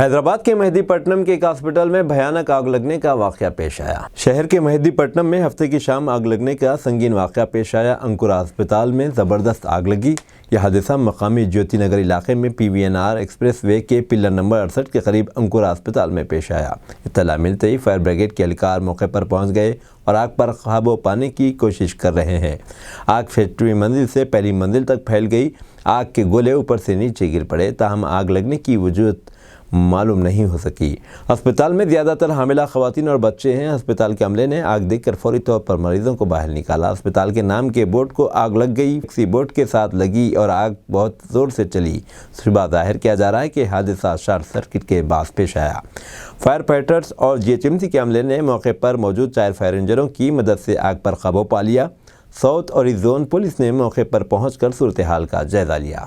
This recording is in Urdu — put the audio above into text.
حیدرآباد کے مہدی پٹنم کے ایک ہاسپٹل میں بھیانک آگ لگنے کا واقعہ پیش آیا۔ شہر کے مہدی پٹنم میں ہفتے کی شام آگ لگنے کا سنگین واقعہ پیش آیا۔ انکورا ہسپتال میں زبردست آگ لگی۔ یہ حادثہ مقامی جیوتی نگر علاقے میں PVNR ایکسپریس وے کے پلر نمبر 68 کے قریب انکورا ہسپتال میں پیش آیا۔ اطلاع ملتے ہی فائر بریگیڈ کے اہلکار موقع پر پہنچ گئے اور آگ پر قابو پانے کی کوشش کر رہے ہیں۔ آگ فیکٹری منزل سے پہلی منزل تک پھیل گئی۔ آگ کے گولے اوپر سے نیچے گر پڑے، تاہم آگ لگنے کی وجہ معلوم نہیں ہو سکی۔ ہسپتال میں زیادہ تر حاملہ خواتین اور بچے ہیں۔ ہسپتال کے عملے نے آگ دیکھ کر فوری طور پر مریضوں کو باہر نکالا۔ ہسپتال کے نام کے بورڈ کو آگ لگ گئی، کسی بورڈ کے ساتھ لگی اور آگ بہت زور سے چلی۔ شبہ ظاہر کیا جا رہا ہے کہ حادثہ شارٹ سرکٹ کے باعث پیش آیا۔ فائر فائٹرز اور GHMC کے عملے نے موقع پر موجود 4 فائر انجنوں کی مدد سے آگ پر قابو پا لیا۔ ساؤتھ اور ایسٹ زون پولیس نے موقع پر پہنچ کر صورتحال کا جائزہ لیا۔